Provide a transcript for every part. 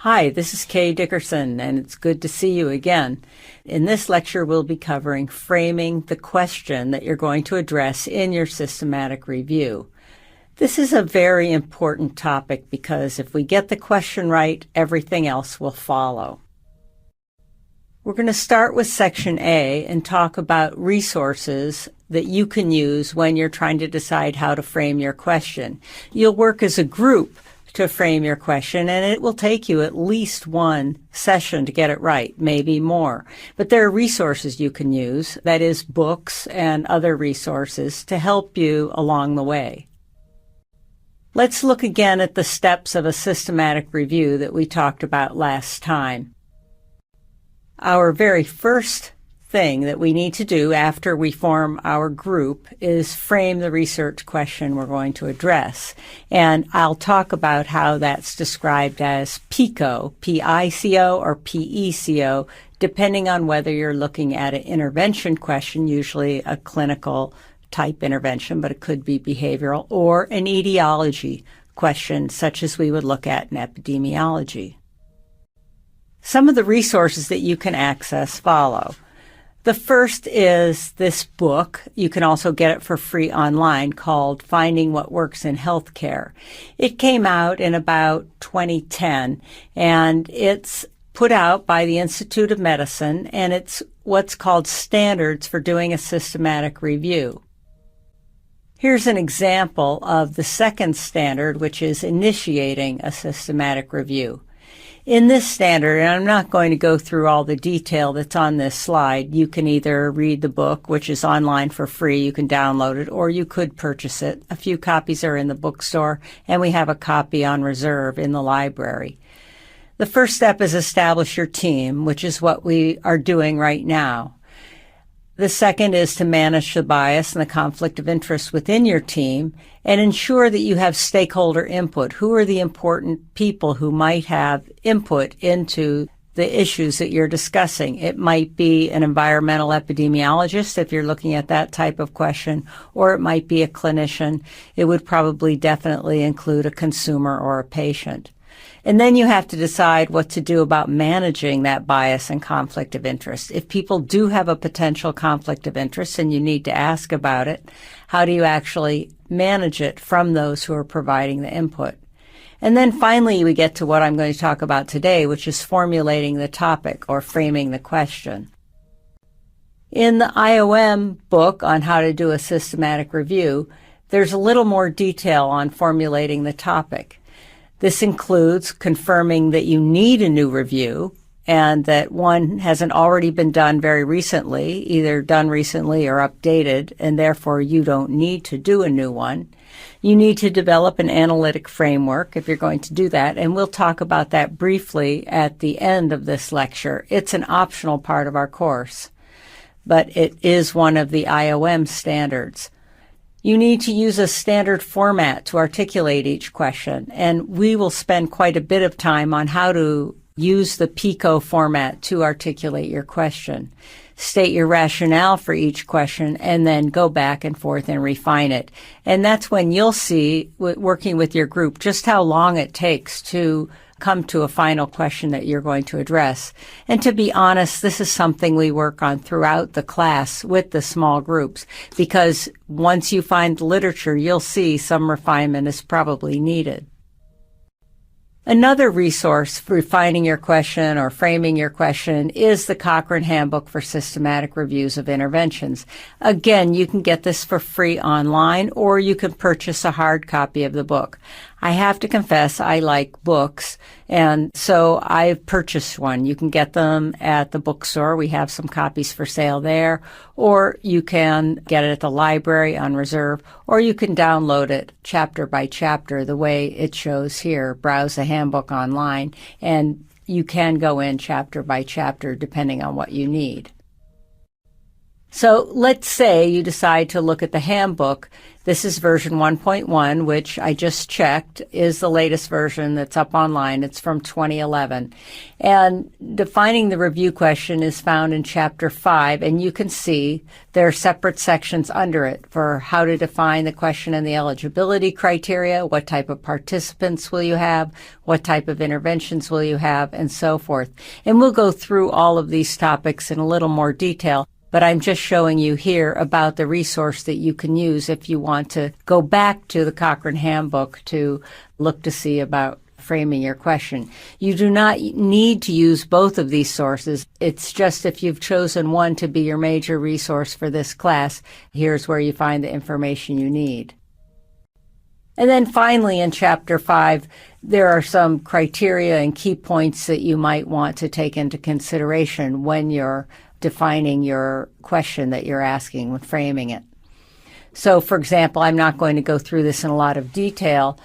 Hi, this is Kay Dickerson, and it's good to see you again. In this lecture, we'll be covering framing the question that you're going to address in your systematic review. This is a very important topic because if we get the question right, everything else will follow. We're going to start with Section A and talk about resources that you can use when you're trying to decide how to frame your question. You'll work as a group to frame your question, and it will take you at least one session to get it right, maybe more. But there are resources you can use, that is, books and other resources to help you along the way. Let's look again at the steps of a systematic review that we talked about last time. Our very first thing that we need to do after we form our group is frame the research question we're going to address. And I'll talk about how that's described as PICO, P-I-C-O or P-E-C-O, depending on whether you're looking at an intervention question, usually a clinical type intervention, but it could be behavioral, or an etiology question, such as we would look at in epidemiology. Some of the resources that you can access follow. The first is this book. You can also get it for free online, called Finding What Works in Healthcare. It came out in about 2010, and it's put out by the Institute of Medicine, and it's what's called Standards for Doing a Systematic Review. Here's an example of the second standard, which is initiating a systematic review. In this standard, and I'm not going to go through all the detail that's on this slide, you can either read the book, which is online for free, you can download it, or you could purchase it. A few copies are in the bookstore, and we have a copy on reserve in the library. The first step is establish your team, which is what we are doing right now. The second is to manage the bias and the conflict of interest within your team and ensure that you have stakeholder input. Who are the important people who might have input into the issues that you're discussing? It might be an environmental epidemiologist if you're looking at that type of question, or it might be a clinician. It would probably definitely include a consumer or a patient. And then you have to decide what to do about managing that bias and conflict of interest. If people do have a potential conflict of interest and you need to ask about it, how do you actually manage it from those who are providing the input? And then finally, we get to what I'm going to talk about today, which is formulating the topic or framing the question. In the IOM book on how to do a systematic review, there's a little more detail on formulating the topic. This includes confirming that you need a new review and that one hasn't already been done very recently, either done recently or updated, and therefore you don't need to do a new one. You need to develop an analytic framework if you're going to do that, and we'll talk about that briefly at the end of this lecture. It's an optional part of our course, but it is one of the IOM standards. You need to use a standard format to articulate each question, and we will spend quite a bit of time on how to use the PICO format to articulate your question. State your rationale for each question, and then go back and forth and refine it. And that's when you'll see, working with your group, just how long it takes to come to a final question that you're going to address. And to be honest, this is something we work on throughout the class with the small groups, because once you find the literature, you'll see some refinement is probably needed. Another resource for refining your question or framing your question is the Cochrane Handbook for Systematic Reviews of Interventions. Again, you can get this for free online, or you can purchase a hard copy of the book. I have to confess I like books, and so I've purchased one. You can get them at the bookstore. We have some copies for sale there, or you can get it at the library on reserve, or you can download it chapter by chapter the way it shows here. Browse the handbook online, and you can go in chapter by chapter depending on what you need. So let's say you decide to look at the handbook. This is version 1.1, which I just checked is the latest version that's up online. It's from 2011. And defining the review question is found in Chapter 5, and you can see there are separate sections under it for how to define the question and the eligibility criteria, what type of participants will you have, what type of interventions will you have, and so forth. And we'll go through all of these topics in a little more detail. But I'm just showing you here about the resource that you can use if you want to go back to the Cochrane Handbook to look to see about framing your question. You do not need to use both of these sources. It's just if you've chosen one to be your major resource for this class, here's where you find the information you need. And then finally, in Chapter 5, there are some criteria and key points that you might want to take into consideration when you're defining your question that you're asking, when framing it. So, for example, I'm not going to go through this in a lot of detail.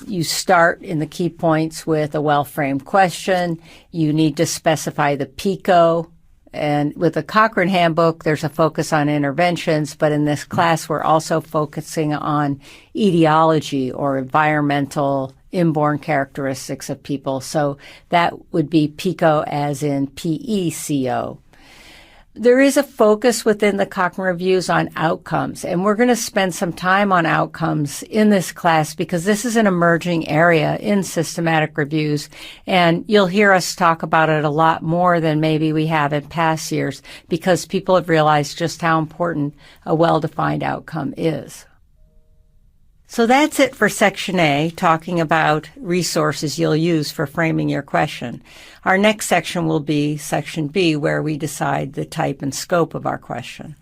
You start in the key points with a well-framed question. You need to specify the PICO. And with the Cochrane Handbook, there's a focus on interventions, but in this class, we're also focusing on etiology or environmental inborn characteristics of people. So that would be PICO as in PECO. There is a focus within the Cochrane reviews on outcomes, and we're going to spend some time on outcomes in this class because this is an emerging area in systematic reviews, and you'll hear us talk about it a lot more than maybe we have in past years because people have realized just how important a well-defined outcome is. So that's it for Section A, talking about resources you'll use for framing your question. Our next section will be Section B, where we decide the type and scope of our question.